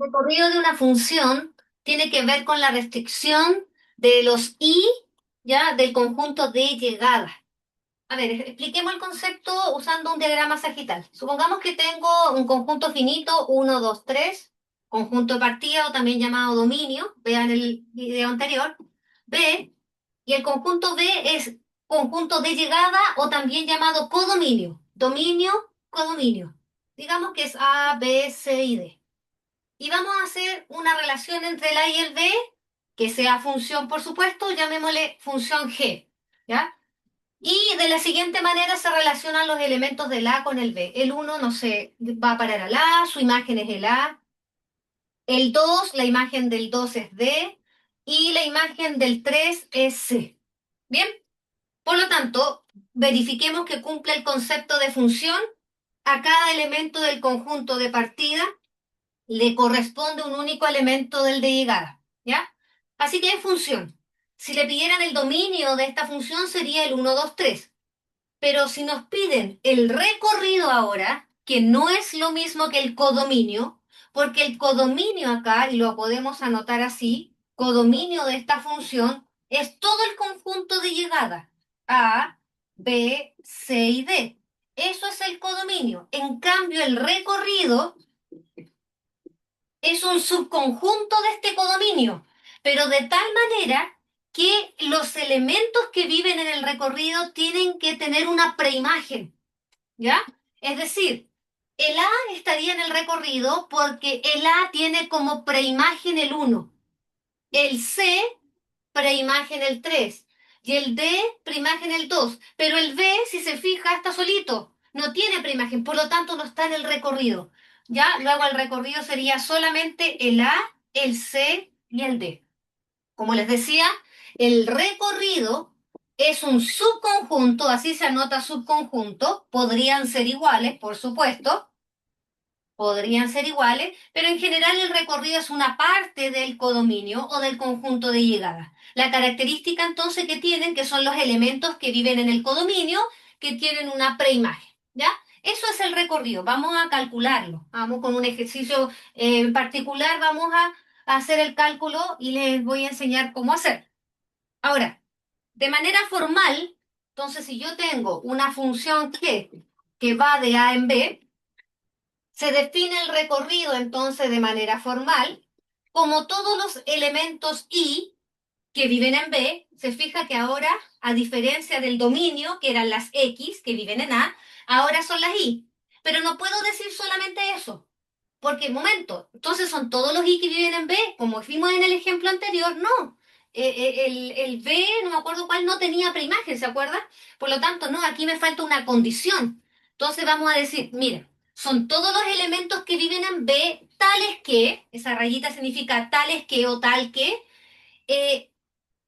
recorrido de una función tiene que ver con la restricción de los i, ¿ya? Del conjunto de llegada. A ver, expliquemos el concepto usando un diagrama sagital. Supongamos que tengo un conjunto finito, uno, 2, 3, conjunto de partida o también llamado dominio, vean el video anterior, B, y el conjunto B es conjunto de llegada o también llamado codominio, dominio, codominio. Digamos que es A, B, C y D. Y vamos a hacer una relación entre el A y el B, que sea función, por supuesto, llamémosle función G, ¿ya? Y de la siguiente manera se relacionan los elementos del A con el B. El uno no sé, va a parar al A, su imagen es el A. El 2 la imagen del 2 es D. Y la imagen del 3 es C. Bien, por lo tanto, verifiquemos que cumple el concepto de función. A cada elemento del conjunto de partida le corresponde un único elemento del de llegada, ¿ya? Así que es función. Si le pidieran el dominio de esta función sería el uno, 2, 3. Pero si nos piden el recorrido ahora, que no es lo mismo que el codominio, porque el codominio acá, y lo podemos anotar así, codominio de esta función es todo el conjunto de llegada, A, B, C y D. Eso es el codominio. En cambio, el recorrido es un subconjunto de este codominio, pero de tal manera que los elementos que viven en el recorrido tienen que tener una preimagen. ¿Ya? Es decir, el A estaría en el recorrido porque el A tiene como preimagen el uno, el C preimagen el 3 y el D preimagen el 2. Pero el B, si se fija, está solito, no tiene preimagen, por lo tanto no está en el recorrido. ¿Ya? Luego el recorrido sería solamente el A, el C y el D. Como les decía, el recorrido es un subconjunto, así se anota subconjunto, podrían ser iguales, por supuesto, podrían ser iguales, pero en general el recorrido es una parte del codominio o del conjunto de llegada. La característica entonces que tienen, que son los elementos que viven en el codominio, que tienen una preimagen, ¿ya? Eso es el recorrido, vamos a calcularlo. Vamos con un ejercicio en particular, vamos a hacer el cálculo y les voy a enseñar cómo hacer. Ahora, de manera formal, entonces si yo tengo una función que va de A en B, se define el recorrido entonces de manera formal, como todos los elementos I que viven en B, se fija que ahora, a diferencia del dominio, que eran las X que viven en A, ahora son las Y. Pero no puedo decir solamente eso, porque, momento, entonces son todos los I que viven en B, como vimos en el ejemplo anterior, no. El B, no me acuerdo cuál, no tenía preimagen, ¿se acuerda? Por lo tanto, no, aquí me falta una condición. Entonces vamos a decir, mira, son todos los elementos que viven en B tales que, esa rayita significa tales que o tal que, eh,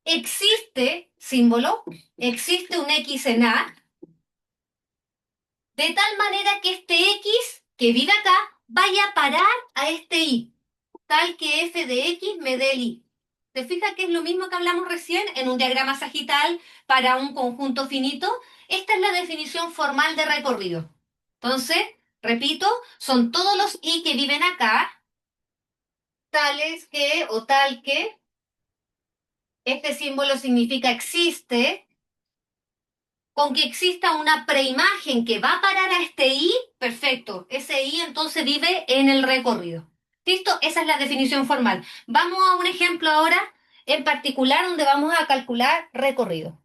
existe, símbolo, existe un X en A, de tal manera que este X que vive acá vaya a parar a este Y, tal que f de X me dé el Y. ¿Te fijas que es lo mismo que hablamos recién en un diagrama sagital para un conjunto finito? Esta es la definición formal de recorrido. Entonces, repito, son todos los Y que viven acá, tales que o tal que, este símbolo significa existe, con que exista una preimagen que va a parar a este I, perfecto. Ese I entonces vive en el recorrido. ¿Listo? Esa es la definición formal. Vamos a un ejemplo ahora en particular donde vamos a calcular recorrido.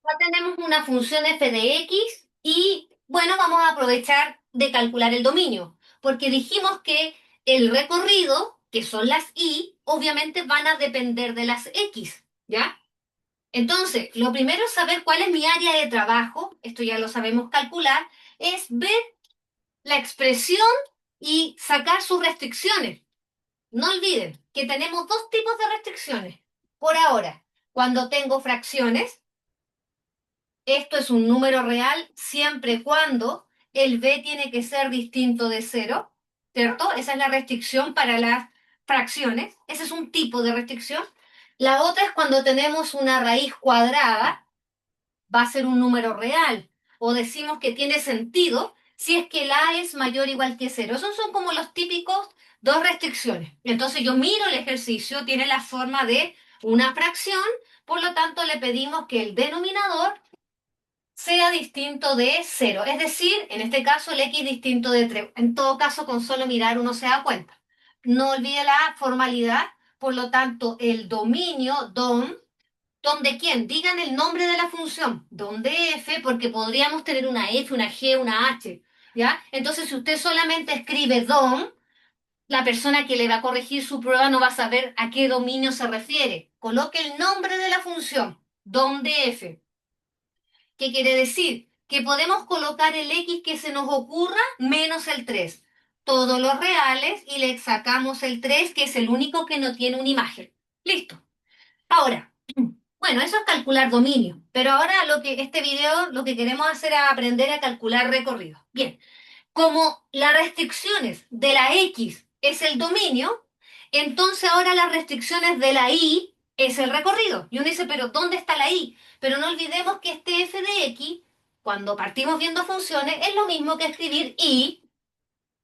Ya tenemos una función f de x y, bueno, vamos a aprovechar de calcular el dominio, porque dijimos que el recorrido, que son las y, obviamente van a depender de las x, ¿ya? Entonces, lo primero es saber cuál es mi área de trabajo, esto ya lo sabemos calcular, es ver la expresión y sacar sus restricciones. No olviden que tenemos dos tipos de restricciones. Por ahora, cuando tengo fracciones, esto es un número real siempre y cuando el b tiene que ser distinto de cero, ¿cierto? Esa es la restricción para las fracciones. Ese es un tipo de restricción. La otra es cuando tenemos una raíz cuadrada, va a ser un número real. O decimos que tiene sentido si es que la es mayor o igual que cero. Esos son como los típicos dos restricciones. Entonces yo miro el ejercicio, tiene la forma de una fracción, por lo tanto le pedimos que el denominador sea distinto de cero. Es decir, en este caso el x distinto de 3. En todo caso, con solo mirar uno se da cuenta. No olvide la formalidad, por lo tanto, el dominio DOM, ¿donde quién? Digan el nombre de la función, donde f, porque podríamos tener una f, una g, una h, ¿ya? Entonces, si usted solamente escribe DOM, la persona que le va a corregir su prueba no va a saber a qué dominio se refiere. Coloque el nombre de la función, donde f. ¿Qué quiere decir? Que podemos colocar el x que se nos ocurra menos el 3. Todos los reales y le sacamos el 3, que es el único que no tiene una imagen. Listo. Ahora, bueno, eso es calcular dominio, pero ahora este video lo que queremos hacer es aprender a calcular recorrido. Bien, como las restricciones de la X es el dominio, entonces ahora las restricciones de la Y es el recorrido. Y uno dice, pero ¿dónde está la Y? Pero no olvidemos que este f de x, cuando partimos viendo funciones, es lo mismo que escribir Y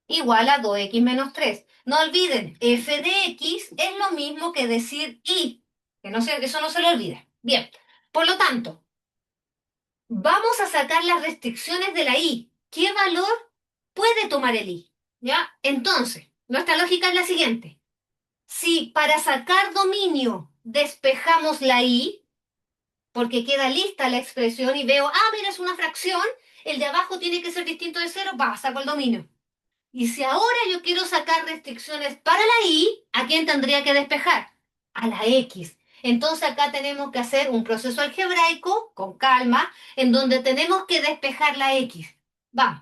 igual a 2x menos 3. No olviden, f de x es lo mismo que decir Y. Eso no se lo olvide. Bien, por lo tanto, vamos a sacar las restricciones de la Y. ¿Qué valor puede tomar el I? ¿Ya? Entonces, nuestra lógica es la siguiente. Si para sacar dominio despejamos la I, porque queda lista la expresión y veo, mira, es una fracción, el de abajo tiene que ser distinto de cero, saco el dominio. Y si ahora yo quiero sacar restricciones para la Y, ¿a quién tendría que despejar? A la X. Entonces acá tenemos que hacer un proceso algebraico con calma, en donde tenemos que despejar la X. Vamos.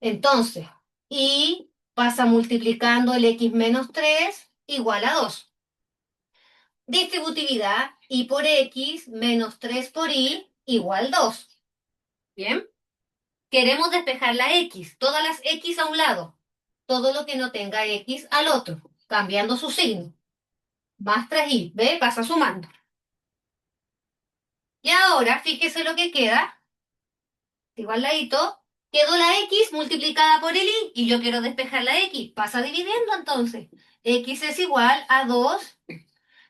Entonces, Y pasa multiplicando el X menos 3 igual a 2. Distributividad, Y por X menos 3 por Y igual 2. Bien. Queremos despejar la X, todas las X a un lado, todo lo que no tenga X al otro, cambiando su signo. Más 3y, ¿ve? Pasa sumando. Y ahora, fíjese lo que queda, igual ladito, quedó la X multiplicada por el Y, y yo quiero despejar la X, pasa dividiendo entonces. X es igual a 2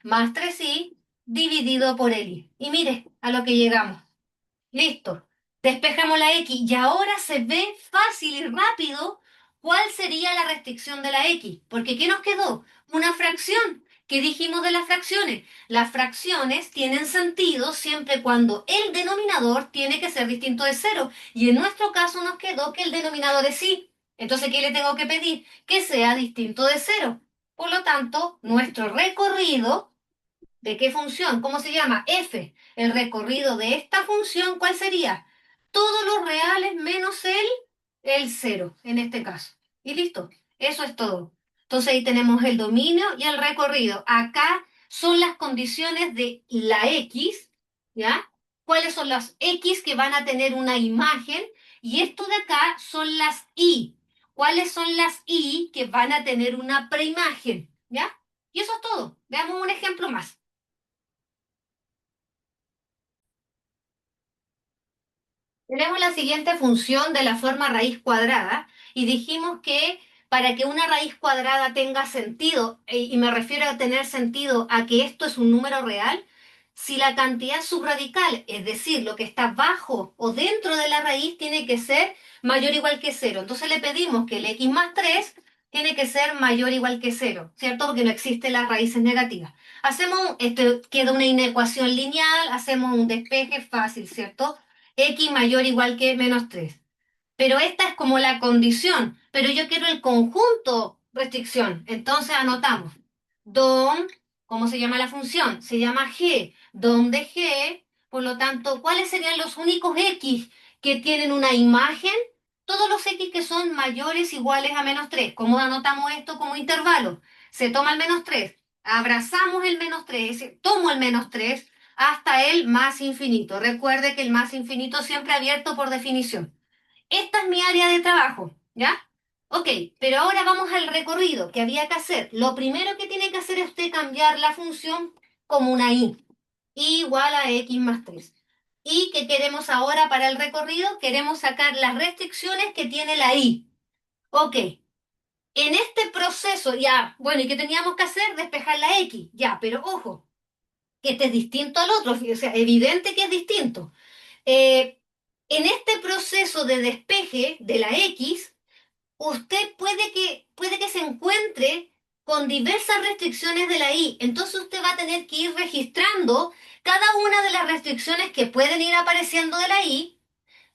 más 3y dividido por el Y. Y mire a lo que llegamos. Listo. Despejamos la X y ahora se ve fácil y rápido cuál sería la restricción de la X. Porque ¿qué nos quedó? Una fracción. ¿Qué dijimos de las fracciones? Las fracciones tienen sentido siempre cuando el denominador tiene que ser distinto de cero. Y en nuestro caso nos quedó que el denominador es y. Entonces, ¿qué le tengo que pedir? Que sea distinto de cero. Por lo tanto, nuestro recorrido ¿de qué función? ¿Cómo se llama? F. El recorrido de esta función, ¿cuál sería? Todos los reales menos el cero, en este caso. Y listo. Eso es todo. Entonces ahí tenemos el dominio y el recorrido. Acá son las condiciones de la X, ¿ya? ¿Cuáles son las X que van a tener una imagen? Y esto de acá son las Y. ¿Cuáles son las Y que van a tener una preimagen? ¿Ya? Y eso es todo. Veamos un ejemplo más. Tenemos la siguiente función de la forma raíz cuadrada y dijimos que para que una raíz cuadrada tenga sentido, y me refiero a tener sentido a que esto es un número real, si la cantidad subradical, es decir, lo que está bajo o dentro de la raíz, tiene que ser mayor o igual que cero. Entonces le pedimos que el x más 3 tiene que ser mayor o igual que cero, ¿cierto? Porque no existen las raíces negativas. Esto queda una inecuación lineal, hacemos un despeje fácil, ¿cierto? X mayor o igual que menos 3. Pero esta es como la condición, pero yo quiero el conjunto restricción. Entonces anotamos. Don, ¿cómo se llama la función? Se llama g. Donde g, por lo tanto, ¿cuáles serían los únicos x que tienen una imagen? Todos los x que son mayores o iguales a menos 3. ¿Cómo anotamos esto como intervalo? Se toma el menos 3, abrazamos el menos 3, tomo el menos 3 hasta el más infinito. Recuerde que el más infinito siempre abierto por definición. Esta es mi área de trabajo, ¿ya? Ok, pero ahora vamos al recorrido que había que hacer. Lo primero que tiene que hacer es usted cambiar la función como una y igual a x más 3. ¿Y qué queremos ahora para el recorrido? Queremos sacar las restricciones que tiene la y. Ok, en este proceso ya, bueno, ¿y qué teníamos que hacer? Despejar la x, ya, pero ojo, que este es distinto al otro, o sea, evidente que es distinto. Eh, en este proceso de despeje de la x, usted puede que se encuentre con diversas restricciones de la I. Entonces usted va a tener que ir registrando cada una de las restricciones que pueden ir apareciendo de la I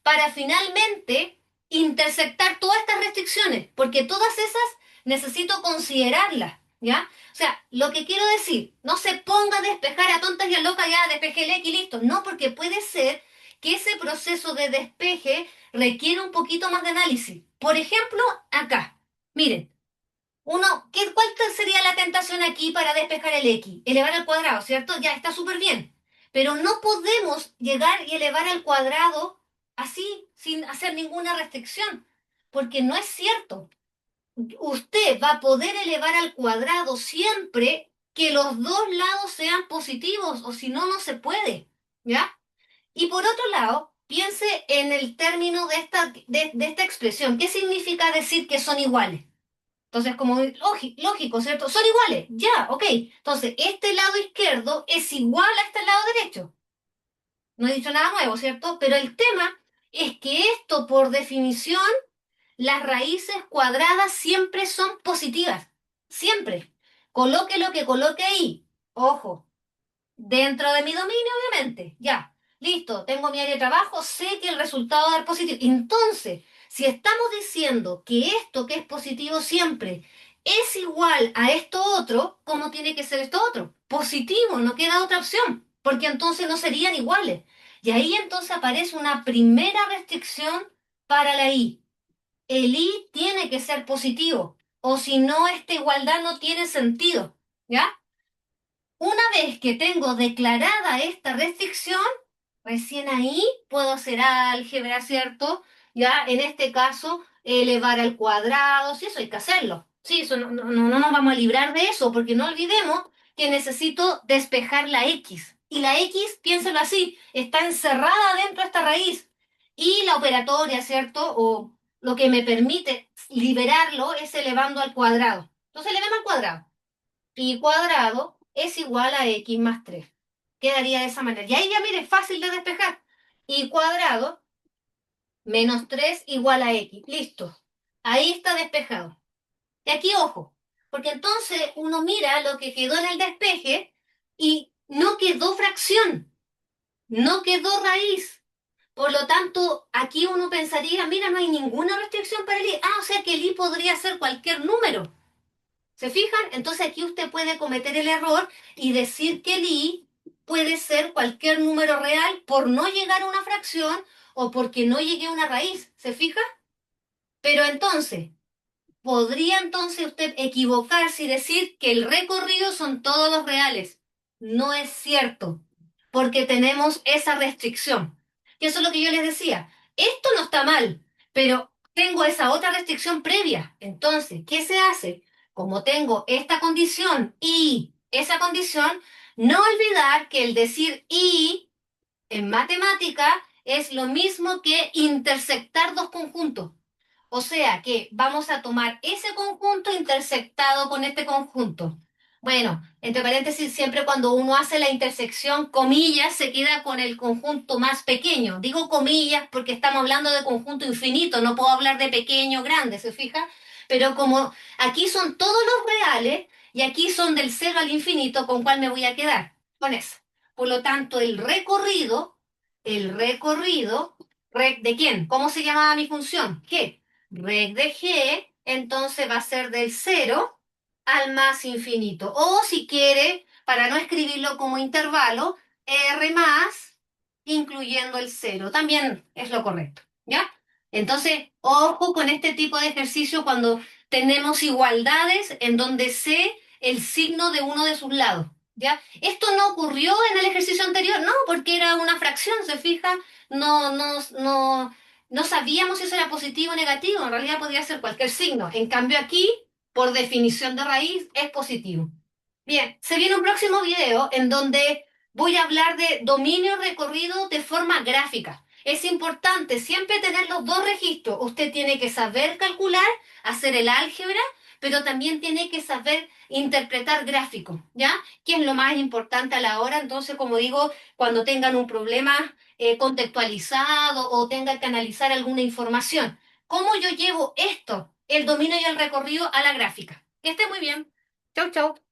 para finalmente intersectar todas estas restricciones, porque todas esas necesito considerarlas, ¿ya? O sea, lo que quiero decir, no se ponga a despejar a tontas y a locas, ya despejé el X y listo. No, porque puede ser que ese proceso de despeje requiere un poquito más de análisis. Por ejemplo, acá, miren, ¿cuál sería la tentación aquí para despejar el X? Elevar al cuadrado, ¿cierto? Ya está súper bien. Pero no podemos llegar y elevar al cuadrado así, sin hacer ninguna restricción, porque no es cierto. Usted va a poder elevar al cuadrado siempre que los dos lados sean positivos, o si no, no se puede, ¿ya? Y por otro lado, piense en el término de esta expresión. ¿Qué significa decir que son iguales? Entonces, como lógico, ¿cierto? Son iguales, ya, ok. Entonces, este lado izquierdo es igual a este lado derecho. No he dicho nada nuevo, ¿cierto? Pero el tema es que esto, por definición, las raíces cuadradas siempre son positivas. Siempre. Coloque lo que coloque ahí. Ojo, dentro de mi dominio, obviamente. Ya, listo, tengo mi área de trabajo, sé que el resultado va a dar positivo. Entonces, si estamos diciendo que esto que es positivo siempre es igual a esto otro, ¿cómo tiene que ser esto otro? Positivo, no queda otra opción, porque entonces no serían iguales. Y ahí entonces aparece una primera restricción para la I. El I tiene que ser positivo, o si no, esta igualdad no tiene sentido. ¿Ya? Una vez que tengo declarada esta restricción, recién ahí puedo hacer álgebra, ¿cierto? Ya, en este caso, elevar al cuadrado, sí, eso hay que hacerlo. Sí, eso no nos vamos a librar de eso, porque no olvidemos que necesito despejar la X. Y la X, piénselo así, está encerrada dentro de esta raíz. Y la operatoria, ¿cierto? O lo que me permite liberarlo es elevando al cuadrado. Entonces, elevemos al cuadrado pi cuadrado es igual a x más 3. Quedaría de esa manera. Y ahí ya mire, fácil de despejar. Y cuadrado menos 3 igual a x. Listo. Ahí está despejado. Y aquí ojo, porque entonces uno mira lo que quedó en el despeje y no quedó fracción, no quedó raíz. Por lo tanto, aquí uno pensaría, mira, no hay ninguna restricción para el i. Ah, o sea que el i podría ser cualquier número. ¿Se fijan? Entonces aquí usted puede cometer el error y decir que el i puede ser cualquier número real por no llegar a una fracción o porque no llegue a una raíz. ¿Se fija? Pero entonces, ¿podría entonces usted equivocarse y decir que el recorrido son todos los reales? No es cierto, porque tenemos esa restricción. Y eso es lo que yo les decía. Esto no está mal, pero tengo esa otra restricción previa. Entonces, ¿qué se hace? Como tengo esta condición y esa condición, no olvidar que el decir y en matemática es lo mismo que intersectar dos conjuntos. O sea que vamos a tomar ese conjunto intersectado con este conjunto. Bueno, entre paréntesis, siempre cuando uno hace la intersección, comillas, se queda con el conjunto más pequeño. Digo comillas porque estamos hablando de conjunto infinito, no puedo hablar de pequeño o grande, ¿se fija? Pero como aquí son todos los reales y aquí son del cero al infinito, ¿con cuál me voy a quedar? Con eso. Por lo tanto, el recorrido, ¿de quién? ¿Cómo se llamaba mi función? G. Reg de G, entonces va a ser del cero al más infinito. O si quiere, para no escribirlo como intervalo, R más, incluyendo el cero. También es lo correcto, ¿ya? Entonces, ojo con este tipo de ejercicio cuando tenemos igualdades en donde sé el signo de uno de sus lados. ¿Ya? Esto no ocurrió en el ejercicio anterior, no, porque era una fracción, ¿se fija? No sabíamos si eso era positivo o negativo, en realidad podría ser cualquier signo. En cambio aquí, por definición de raíz, es positivo. Bien, se viene un próximo video en donde Voy a hablar de dominio recorrido de forma gráfica. Es importante siempre tener los dos registros. Usted tiene que saber calcular, hacer el álgebra, pero también tiene que saber interpretar gráficos, ¿ya? Que es lo más importante a la hora. Entonces, como digo, cuando tengan un problema contextualizado o tengan que analizar alguna información, ¿cómo yo llevo esto, el dominio y el recorrido, a la gráfica? Que esté muy bien. Chau, chau.